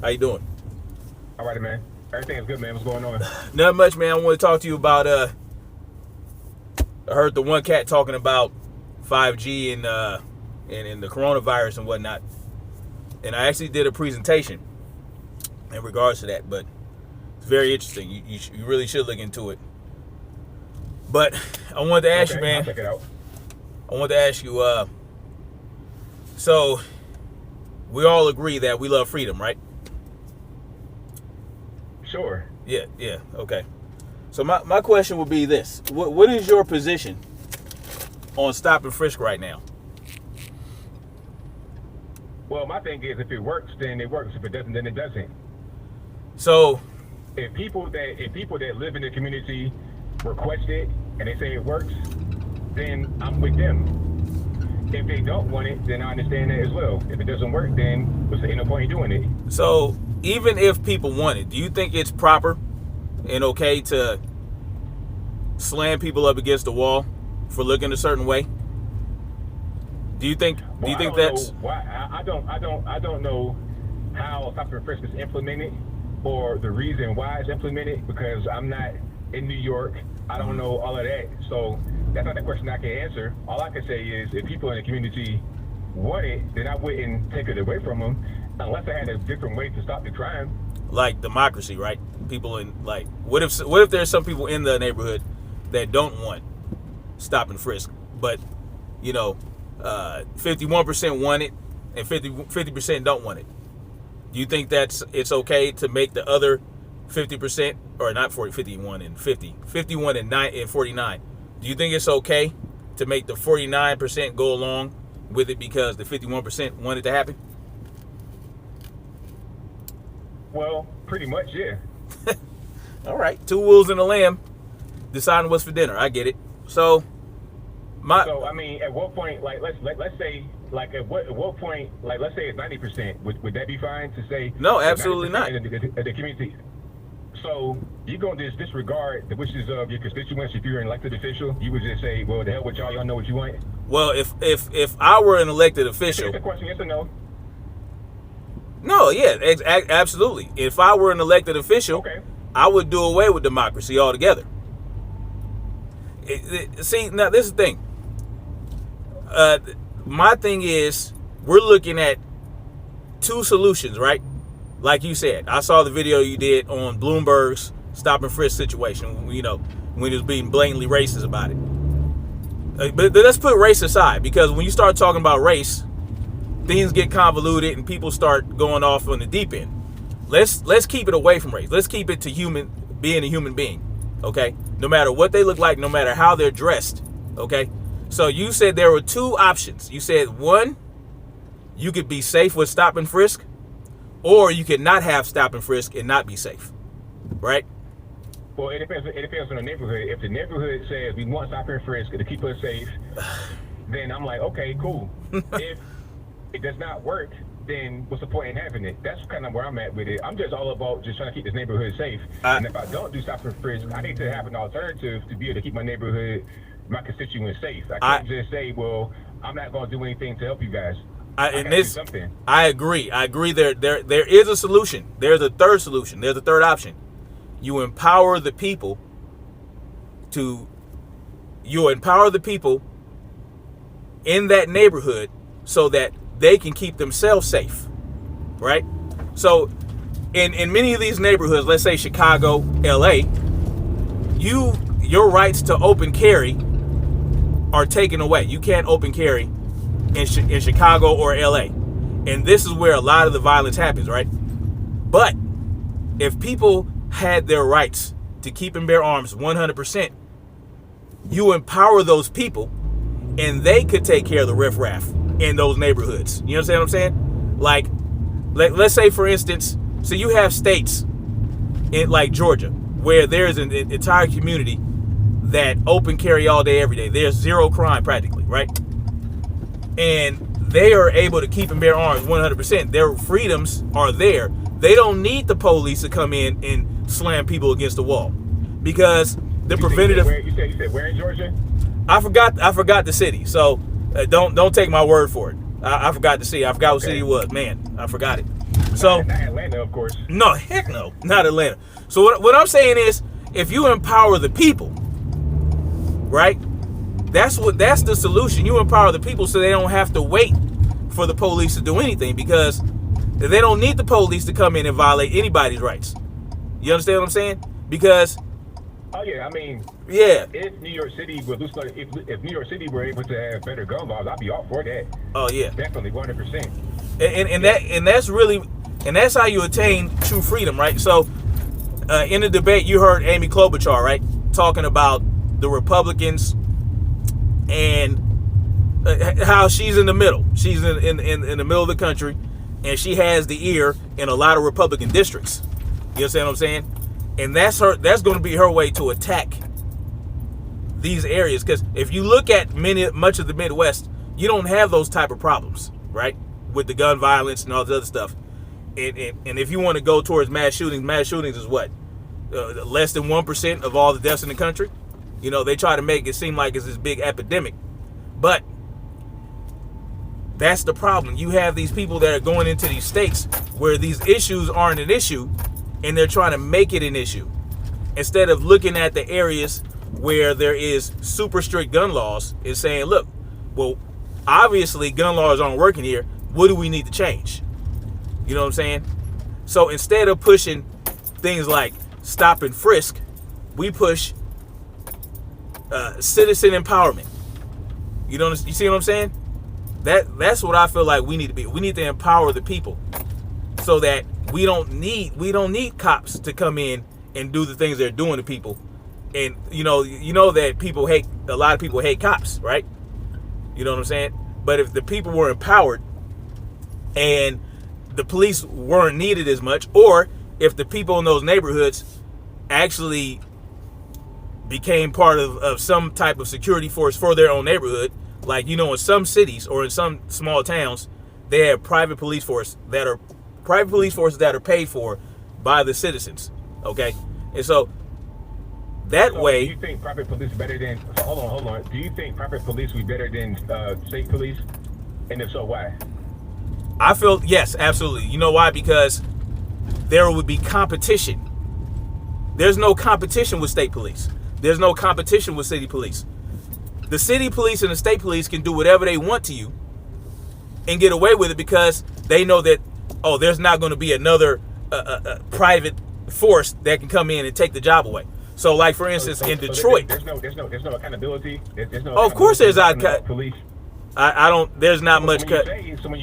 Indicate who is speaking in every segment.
Speaker 1: How you doing?
Speaker 2: All right, man. Everything is good, man. What's going on?
Speaker 1: Not much, man. I want to talk to you about. I heard the one cat talking about 5G and the coronavirus and whatnot, and I actually did a presentation in regards to that. But it's very interesting. You really should look into it. But I wanted to ask you,
Speaker 2: Okay, I'll
Speaker 1: man.
Speaker 2: check it out.
Speaker 1: I wanted to ask you. So we all agree that we love freedom, right?
Speaker 2: Sure.
Speaker 1: Yeah. Okay. So my question would be this: what is your position on stop and frisk right now?
Speaker 2: Well, my thing is, if it works, then it works. If it doesn't, then it doesn't.
Speaker 1: So
Speaker 2: If people that live in the community request it and they say it works, then I'm with them. If they don't want it, then I understand that as well. If it doesn't work, then there's no point in doing it.
Speaker 1: so even if people want it, do you think it's proper and okay to slam people up against the wall for looking a certain way? Do you think
Speaker 2: Well, I don't
Speaker 1: that's
Speaker 2: know why. I don't know how stop and frisk is implemented or the reason why it's implemented because I'm not in New York. I don't know all of that. So that's not the question I can answer. All I can say is if people in the community want it, then I wouldn't take it away from them unless I had a different way to stop the crime.
Speaker 1: like democracy, right? People in like what if there's some people in the neighborhood that don't want stop and frisk, but you know, 51% want it and 50% don't want it. Do you think it's okay to make the other 50%, or not 40, 51 and 50, 51 and 9 and 49? Do you think it's okay to make the 49% go along with it because the 51% want it to happen?
Speaker 2: Well, pretty much, yeah.
Speaker 1: All right, two wolves and a lamb deciding what's for dinner. I get it. So
Speaker 2: So I mean, at what point, like let's say, like at what point, like let's say it's 90%. Would that be fine to say?
Speaker 1: No, absolutely
Speaker 2: 90%
Speaker 1: not.
Speaker 2: in the community. So you're gonna just disregard the wishes of your constituents if you're an elected official? You would just say, well, the hell with y'all know what you want.
Speaker 1: Well, if I were an elected official,
Speaker 2: It's a question, yes or no?
Speaker 1: no, yeah, absolutely. If I were an elected official,
Speaker 2: Okay.
Speaker 1: I would do away with democracy altogether. See, now this is the thing. My thing is, we're looking at two solutions, right? Like you said, I saw the video you did on Bloomberg's stop and frisk situation. You know, when he was being blatantly racist about it. But let's put race aside, because when you start talking about race, things get convoluted and people start going off on the deep end. Let's keep it away from race. Let's keep it to being a human being. Okay? No matter what they look like, no matter how they're dressed. Okay? So you said there were two options. You said one, you could be safe with stop and frisk, or you could not have stop and frisk and not be safe. Right?
Speaker 2: Well, it depends. It depends on the neighborhood. If the neighborhood says we want stop and frisk to keep us safe, then I'm like, okay, cool. If it does not work, then what's the point in having it? That's kind of where I'm at with it. I'm just all about just trying to keep this neighborhood safe. And if I don't do stop and frisk, I need to have an alternative to be able to keep my neighborhood, my constituents safe. I can't just say, well, I'm not going to do anything to help you guys. I
Speaker 1: agree. There is a solution. There's a third solution. There's a third option. You empower the people in that neighborhood so that they can keep themselves safe, right? So in many of these neighborhoods, let's say Chicago, LA, your rights to open carry are taken away. You can't open carry in Chicago or LA. And this is where a lot of the violence happens, right? But if people had their rights to keep and bear arms 100%, you empower those people and they could take care of the riffraff in those neighborhoods. You understand what I'm saying? Like, let's say, for instance, so you have states in like Georgia where there's an entire community that open carry all day, every day. There's zero crime practically, right? And they are able to keep and bear arms 100%. Their freedoms are there. They don't need the police to come in and slam people against the wall because the preventative.
Speaker 2: You said where in Georgia?
Speaker 1: I forgot the city. So don't take my word for it. I forgot the city. I forgot what city it was. Man, I forgot it. So
Speaker 2: not Atlanta, of course.
Speaker 1: no, heck no, not Atlanta. So what I'm saying is, if you empower the people, right? That's the solution. You empower the people so they don't have to wait for the police to do anything, because they don't need the police to come in and violate anybody's rights. You understand what I'm saying? Because
Speaker 2: oh yeah, I mean,
Speaker 1: yeah,
Speaker 2: if New York City would lose, if New York City were able to have better gun laws, I'd be all for that.
Speaker 1: Oh yeah,
Speaker 2: definitely 100%.
Speaker 1: And that's how you attain true freedom, right? So in the debate, you heard Amy Klobuchar, right, talking about the Republicans and how she's in the middle. She's in the middle of the country, and she has the ear in a lot of Republican districts. You understand what I'm saying? And that's going to be her way to attack these areas. Because if you look at much of the Midwest, you don't have those type of problems, right? With the gun violence and all this other stuff. And if you want to go towards mass shootings is what? Less than 1% of all the deaths in the country. You know, they try to make it seem like it's this big epidemic. But that's the problem. You have these people that are going into these states where these issues aren't an issue, and they're trying to make it an issue, instead of looking at the areas where there is super strict gun laws and saying, look, well, obviously gun laws aren't working here. What do we need to change? You know what I'm saying? So instead of pushing things like stop and frisk, we push citizen empowerment. You see what I'm saying? That's what I feel like we need to be. We need to empower the people so that we don't need cops to come in and do the things they're doing to people. And you know that a lot of people hate cops, right? You know what I'm saying? But if the people were empowered and the police weren't needed as much, or if the people in those neighborhoods actually became part of some type of security force for their own neighborhood, like, you know, in some cities or in some small towns, they have private police forces that are paid for by the citizens. Okay, and so that way.
Speaker 2: Do you think private police is better than? Hold on. Do you think private police would be better than state police? And if so, why?
Speaker 1: I feel yes, absolutely. You know why? Because there would be competition. There's no competition with state police. There's no competition with city police. The city police and the state police can do whatever they want to you and get away with it because they know that, oh, there's not going to be another private force that can come in and take the job away. So, like for instance, in Detroit,
Speaker 2: there's no accountability. There's no.
Speaker 1: Oh, of course, there's
Speaker 2: police.
Speaker 1: I don't. There's not much cut.
Speaker 2: So when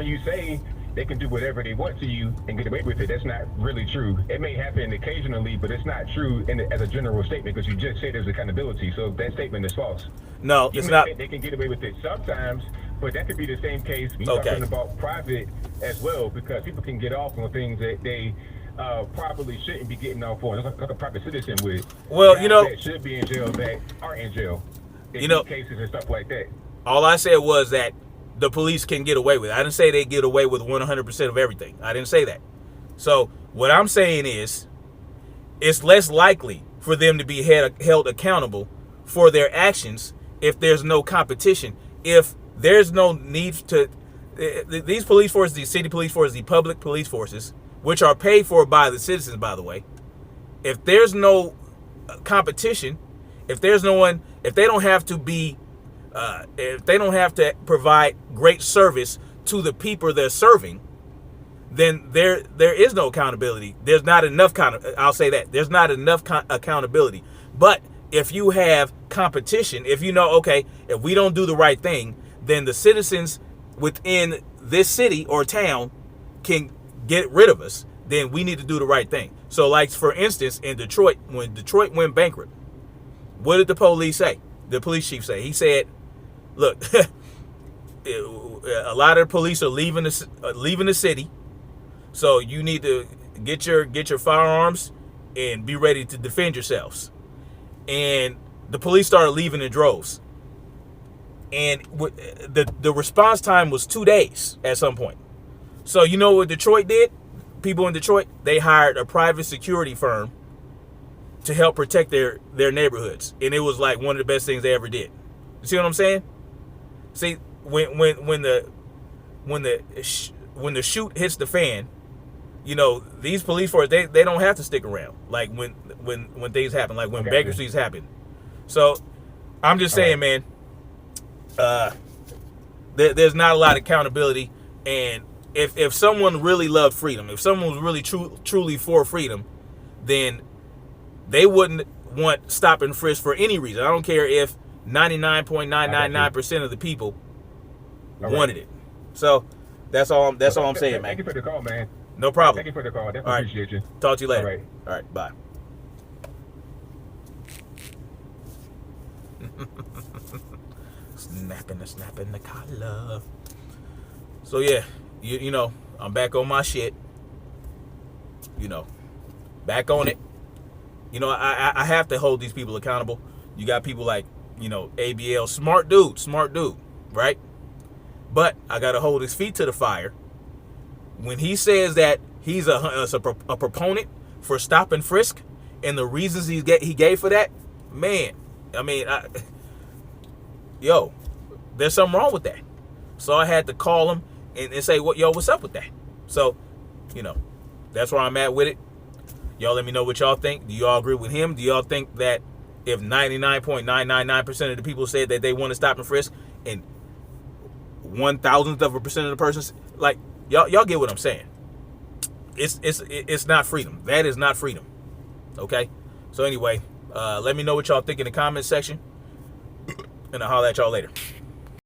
Speaker 2: you say they can do whatever they want to you and get away with it, that's not really true. It may happen occasionally, but it's not true as a general statement, because you just say there's accountability. So that statement is false.
Speaker 1: No, it's not.
Speaker 2: They can get away with it sometimes, but that could be the same case when you're talking about private as well, because people can get off on things that they probably shouldn't be getting off on, like a private citizen would.
Speaker 1: Well,
Speaker 2: guys
Speaker 1: you know,
Speaker 2: that should be in jail that are in jail in cases and stuff like that.
Speaker 1: All I said was that the police can get away with it. I didn't say they get away with 100% of everything. I didn't say that. So what I'm saying is, it's less likely for them to be held accountable for their actions if there's no competition. If there's no need to, these police forces, these city police forces, the public police forces, which are paid for by the citizens, by the way, if there's no competition, if there's no one, if they don't have to be, if they don't have to provide great service to the people they're serving, then there is no accountability. There's not enough I'll say that. There's not enough accountability. But if you have competition, if you know, okay, if we don't do the right thing, then the citizens within this city or town can get rid of us, then we need to do the right thing. So like, for instance, in Detroit, when Detroit went bankrupt, what did the police say? The police chief say? He said, look, a lot of the police are leaving the city, so you need to get your firearms and be ready to defend yourselves. And the police started leaving in droves, and the response time was 2 days at some point. So you know what Detroit did? People in Detroit, they hired a private security firm to help protect their neighborhoods, and it was like one of the best things they ever did. You see what I'm saying? See, when when the shoot hits the fan, you know, these police forces, they don't have to stick around. Like when things happen, like when bankruptcies happen. So I'm just saying, man, there's not a lot of accountability. And if someone really loved freedom, if someone was really truly for freedom, then they wouldn't want stop and frisk for any reason. I don't care if 99.999% of the people wanted it. So that's all I'm saying, man.
Speaker 2: Thank you for the call, man.
Speaker 1: No problem.
Speaker 2: Thank you for the call. Definitely
Speaker 1: All right.
Speaker 2: appreciate you.
Speaker 1: Talk to you later.
Speaker 2: All right.
Speaker 1: All right. Bye. Snapping the collar. So yeah, you know, I'm back on my shit. You know, back on it. You know, I have to hold these people accountable. You got people like, you know, ABL, smart dude, right? But I got to hold his feet to the fire. When he says that he's a proponent for stop and frisk and the reasons he gave for that, man, I mean, there's something wrong with that. So I had to call him and say, what's up with that? So, you know, that's where I'm at with it. Y'all let me know what y'all think. Do y'all agree with him? Do y'all think that if 99.999% of the people said that they want to stop and frisk and 1,000% of the persons, like, y'all get what I'm saying? It's not freedom. That is not freedom. Okay? So anyway, let me know what y'all think in the comment section, and I'll holler at y'all later.